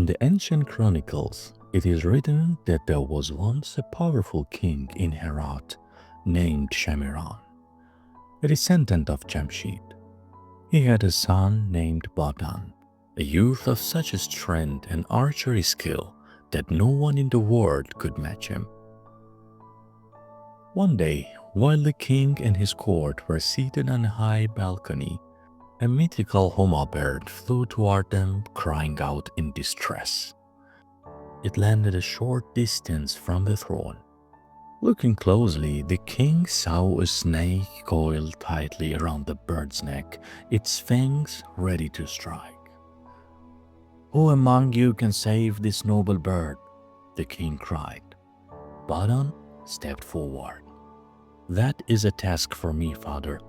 In the ancient chronicles, it is written that there was once a powerful king in Herat named Shamiran, a descendant of Jamshid. He had a son named Batan, a youth of such a strength and archery skill that no one in the world could match him. One day, while the king and his court were seated on a high balcony, a mythical Huma bird flew toward them, crying out in distress. It landed a short distance from the throne. Looking closely, the king saw a snake coiled tightly around the bird's neck, its fangs ready to strike. "Who among you can save this noble bird?" the king cried. Batan stepped forward. "That is a task for me, father."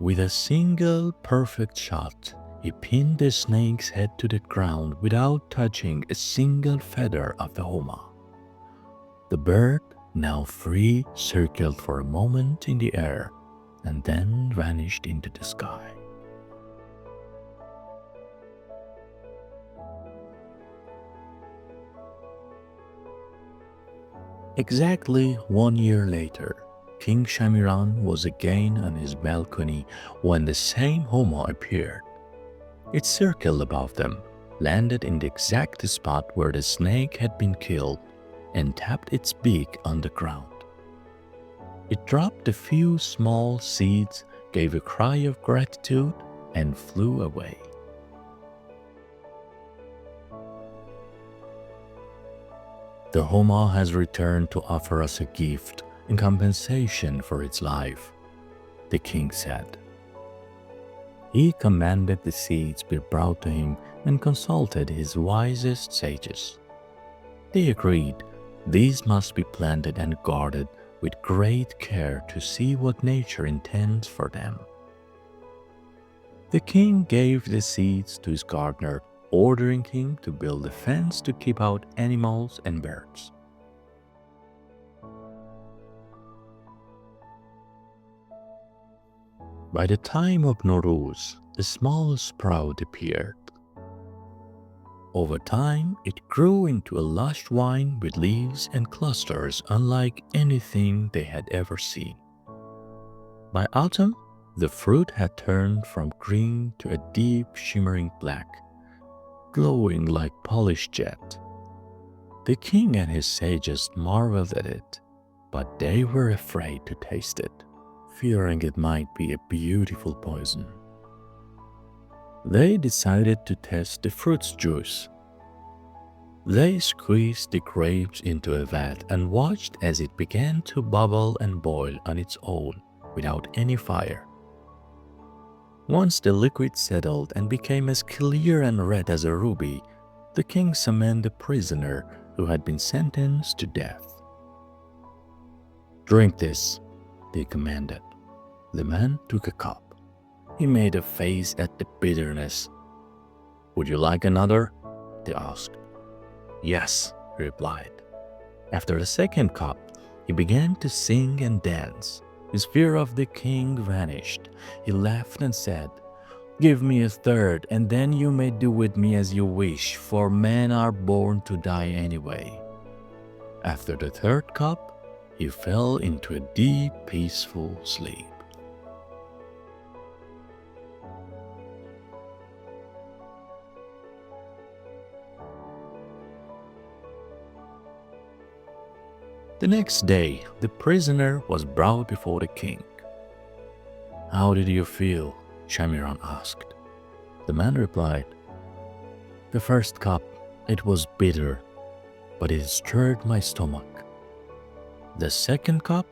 With a single perfect shot, he pinned the snake's head to the ground without touching a single feather of the Huma. The bird, now free, circled for a moment in the air and then vanished into the sky. Exactly 1 year later, King Shamiran was again on his balcony when the same Huma appeared. It circled above them, landed in the exact spot where the snake had been killed, and tapped its beak on the ground. It dropped a few small seeds, gave a cry of gratitude, and flew away. "The Huma has returned to offer us a gift in compensation for its life," the king said. He commanded the seeds be brought to him and consulted his wisest sages. They agreed these must be planted and guarded with great care to see what nature intends for them. The king gave the seeds to his gardener, ordering him to build a fence to keep out animals and birds. By the time of Nowruz, a small sprout appeared. Over time, it grew into a lush vine with leaves and clusters unlike anything they had ever seen. By autumn, the fruit had turned from green to a deep shimmering black, glowing like polished jet. The king and his sages marveled at it, but they were afraid to taste it, fearing it might be a beautiful poison. They decided to test the fruit's juice. They squeezed the grapes into a vat and watched as it began to bubble and boil on its own without any fire. Once the liquid settled and became as clear and red as a ruby, the king summoned the prisoner who had been sentenced to death. "Drink this," they commanded. The man took a cup. He made a face at the bitterness. "Would you like another?" they asked. "Yes," he replied. After the second cup, he began to sing and dance. His fear of the king vanished. He laughed and said, "Give me a third, and then you may do with me as you wish, for men are born to die anyway." After the third cup, he fell into a deep, peaceful sleep. The next day, the prisoner was brought before the king. "How did you feel?" Shamiran asked. The man replied, "The first cup, it was bitter, but it stirred my stomach. The second cup,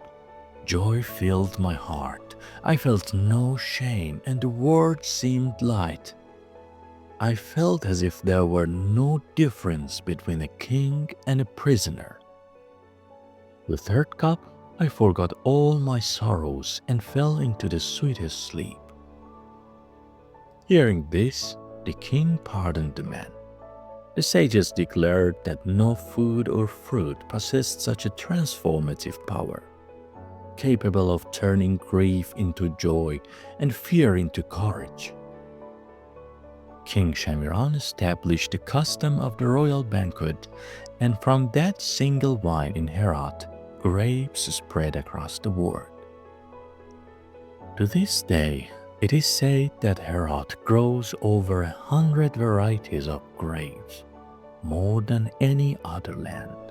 joy filled my heart. I felt no shame, and the world seemed light. I felt as if there were no difference between a king and a prisoner. The third cup, I forgot all my sorrows and fell into the sweetest sleep." Hearing this, the king pardoned the man. The sages declared that no food or fruit possessed such a transformative power, capable of turning grief into joy and fear into courage. King Shamiran established the custom of the royal banquet, and from that single wine in Herat, grapes spread across the world. To this day, it is said that Herat grows over 100 varieties of grapes, more than any other land.